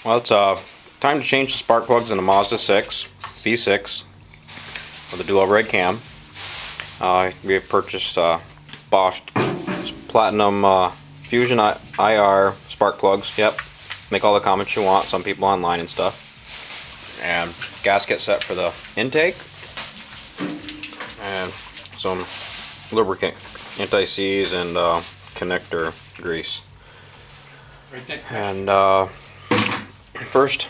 Well, it's time to change the spark plugs in the Mazda6 V6 with a dual red cam. We have purchased Bosch Platinum Fusion IR spark plugs. Yep, make all the comments you want. Some people online and stuff. And gasket set for the intake, and some lubricant, anti-seize, and connector grease. And first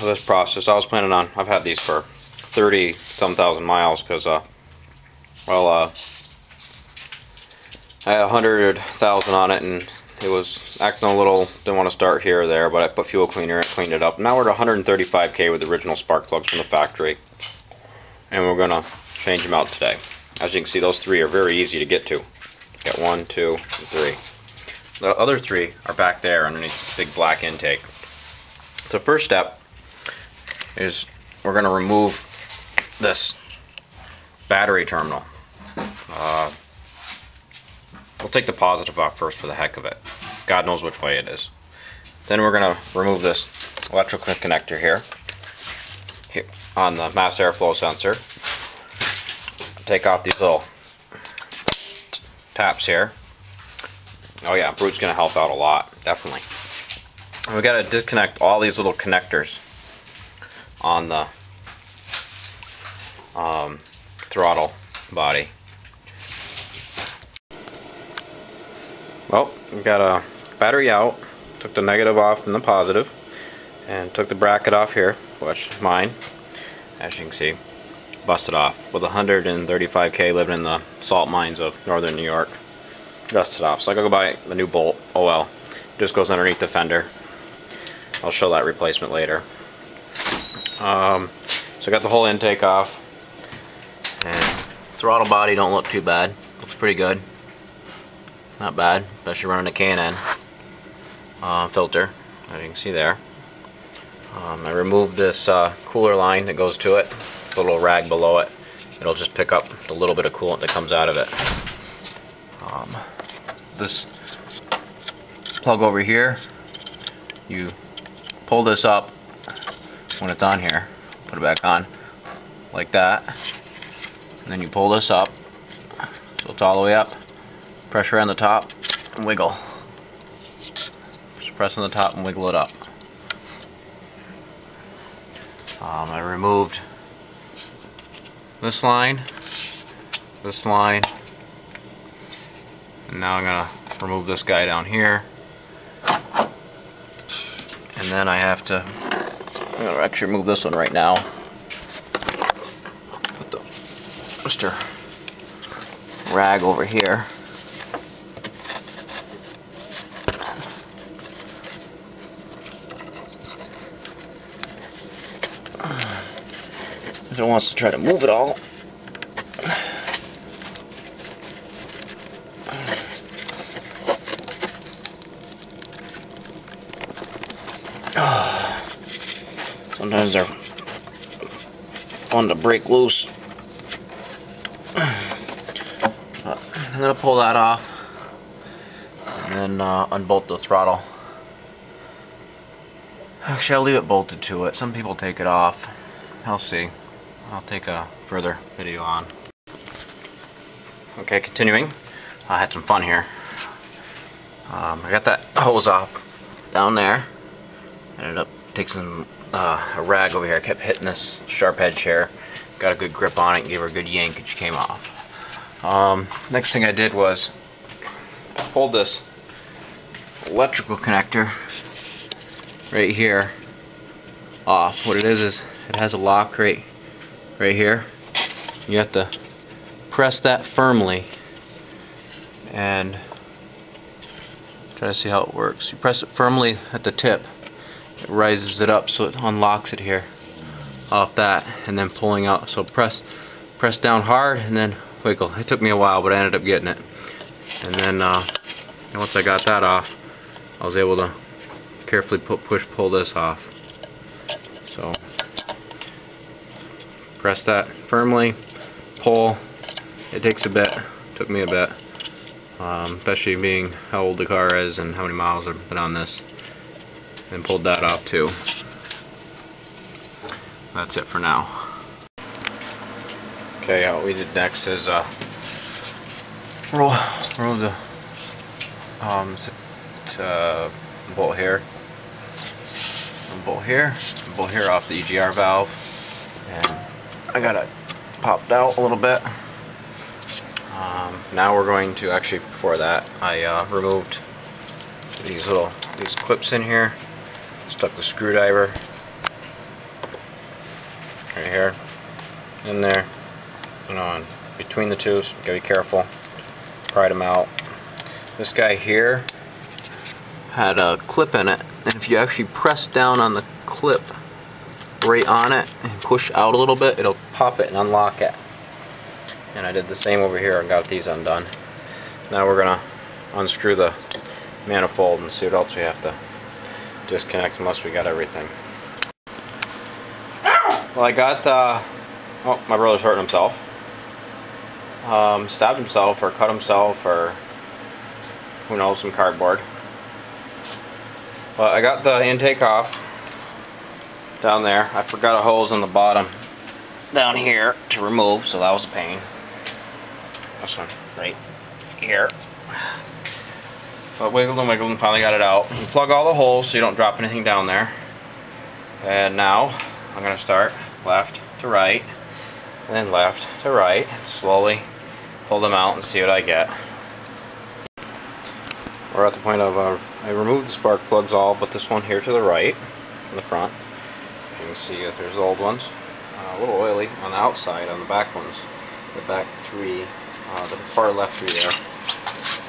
of this process, I was planning on, I've had these for 30-some thousand miles because, I had 100,000 on it and it was acting a little, didn't want to start here or there, but I put fuel cleaner and cleaned it up. Now we're at 135K with the original spark plugs from the factory, and we're going to change them out today. As you can see, those three are very easy to get to. Got 1, 2, and 3. The other three are back there underneath this big black intake. The first step is we're going to remove this battery terminal. We'll take the positive off first for the heck of it. God knows which way it is. Then we're going to remove this electrical connector here on the mass airflow sensor. Take off these little taps here. Oh yeah, Brute's going to help out a lot, definitely. And we got to disconnect all these little connectors on the throttle body. Well, we got a battery out, took the negative off and the positive, and took the bracket off here, which is mine, as you can see, busted off. With 135K living in the salt mines of northern New York, dusted off. So I gotta go buy the new bolt. Oh well, it just goes underneath the fender. I'll show that replacement later. So I got the whole intake off, and throttle body don't look too bad. Looks pretty good. Not bad, especially running a K&N filter, as you can see there. I removed this cooler line that goes to it, a little rag below it. It'll just pick up the little bit of coolant that comes out of it. This plug over here, you pull this up when it's on here, put it back on like that, and then you pull this up so it's all the way up. Pressure on the top and wiggle. Just press on the top and wiggle it up. I removed this line, and now I'm gonna remove this guy down here. And then I have to, I'm gonna actually remove this one right now. Put the Mr. rag over here. It wants to try to move it all. Sometimes they're fun to break loose. I'm gonna pull that off and then unbolt the throttle. Actually, I'll leave it bolted to it. Some people take it off. I'll see. I'll take a further video on. Okay, continuing. I had some fun here. I got that hose off down there. Ended up taking a rag over here. I kept hitting this sharp edge here. Got a good grip on it and gave her a good yank and she came off. Next thing I did was pulled this electrical connector right here off. What it is it has a lock right here. You have to press that firmly and try to see how it works. You press it firmly at the tip, it rises it up so it unlocks it here off that, and then pulling out. So press down hard and then wiggle. It took me a while, but I ended up getting it. And then once I got that off, I was able to carefully pull this off. So press that firmly, pull. It takes a bit, took me a bit, especially being how old the car is and how many miles I've been on this. and pulled that off too. That's it for now. Okay, what we did next is roll the bolt here, bolt here off the EGR valve, and I got it popped out a little bit. Now we're going to, actually before that, I removed these clips in here, stuck the screwdriver right here in there, you know, and between the two, so you gotta be careful, pried them out. This guy here had a clip in it, and if you actually press down on the clip right on it and push out a little bit, it'll pop it and unlock it. And I did the same over here and got these undone. Now we're gonna unscrew the manifold and see what else we have to disconnect, unless we got everything. Well, I got oh, my brother's hurting himself. Stabbed himself or cut himself or who knows, some cardboard. But I got the intake off down there. I forgot a hose on the bottom down here to remove, so that was a pain. This one right here. But wiggled and finally got it out. You plug all the holes so you don't drop anything down there. And now I'm going to start left to right, and then left to right, and slowly pull them out and see what I get. We're at the point of I removed the spark plugs all but this one here to the right in the front. You can see that there's the old ones, a little oily on the outside. On the back ones, the back three, the far left three there,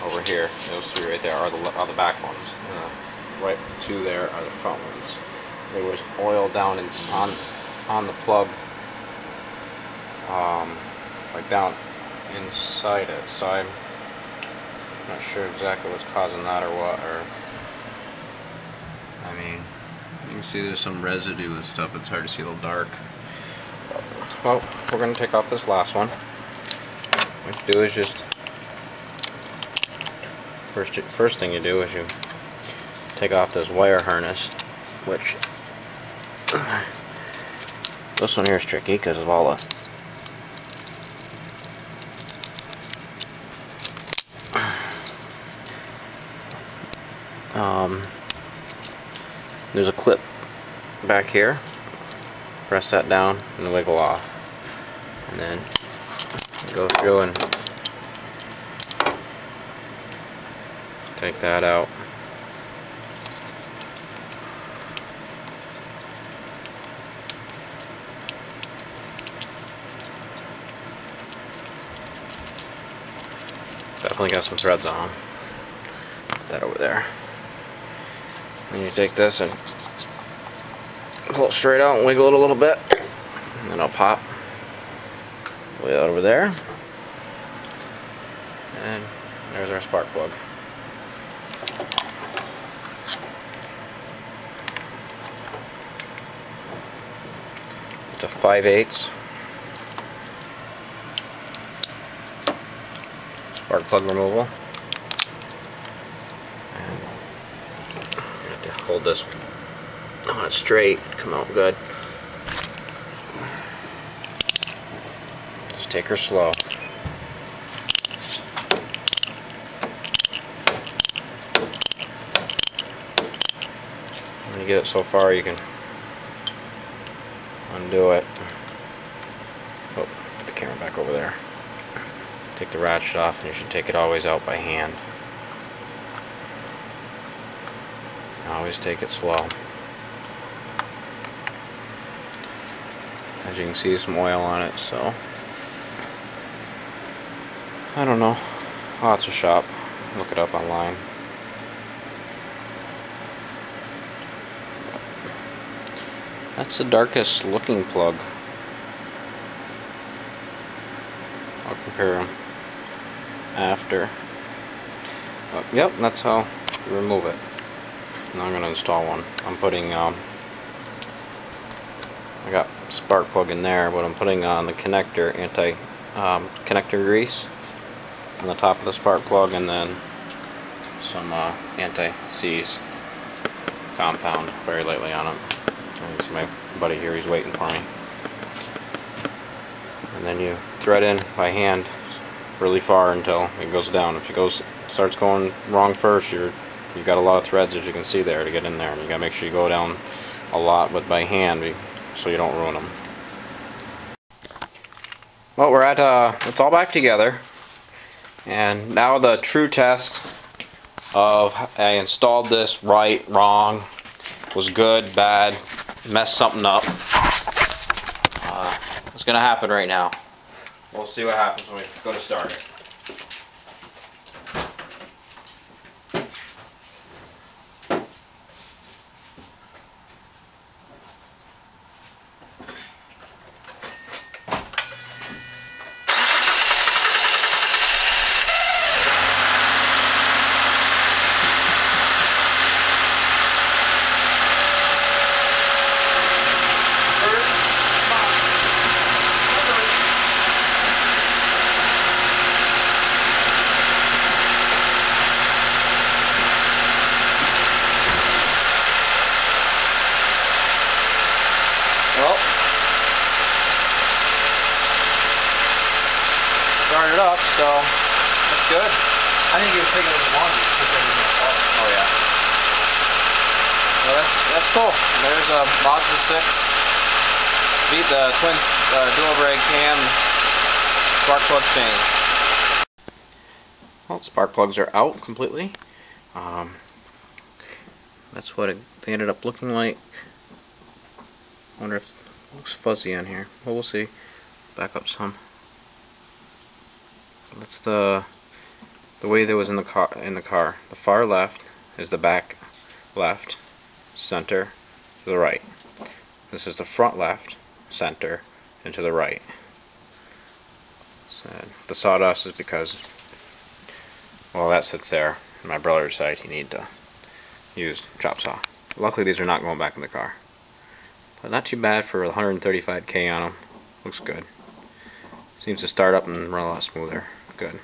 over here, those three right there are the back ones. Right two there are the front ones. There was oil down on the plug, like down inside it, so I'm not sure exactly what's causing that or what, or I mean, you can see there's some residue and stuff. It's hard to see, a little dark. Well, we're going to take off this last one. What you do is just first thing you do is you take off this wire harness, which this one here is tricky because of all the there's a clip back here. Press that down and wiggle off, and then go through and take that out. Definitely got some threads on them. Put that over there. Then you take this and pull it straight out and wiggle it a little bit, and then it'll pop way out over there. And there's our spark plug. It's a 5/8 spark plug removal. And you have to hold this on it straight, come out good. Just take her slow. When you get it so far, you can undo it. Oh, put the camera back over there. Take the ratchet off, and you should take it always out by hand. Always take it slow. As you can see, some oil on it, so I don't know. Lots of shop. Look it up online. That's the darkest looking plug. I'll compare them after. But, yep, that's how you remove it. Now I'm going to install one. I'm putting I got spark plug in there, but I'm putting on the connector, connector grease on the top of the spark plug, and then some anti-seize compound very lightly on it. And this is my buddy here, he's waiting for me. And then you thread in by hand really far until it goes down. If it starts going wrong first, you've got a lot of threads, as you can see there, to get in there. And you gotta make sure you go down a lot, but by hand, so you don't ruin them. Well, we're at it's all back together, and now the true test of I installed this right, wrong, was good, bad, messed something up. It's gonna happen right now. We'll see what happens when we go to start it. Started up, so that's good. I think he was taking it one. Oh yeah. Well, that's cool. There's a Mazda 6. Beat the twin dual brake cam spark plug change. Well, spark plugs are out completely. That's what they ended up looking like. I wonder if it looks fuzzy on here. Well, we'll see. Back up some. That's the way that was in the car. The far left is the back left, center, to the right. This is the front left, center, and to the right. So the sawdust is because, well, that sits there. My brother decided he needed to use chop saw. Luckily, these are not going back in the car. But not too bad for 135K on them. Looks good. Seems to start up and run a lot smoother. Good.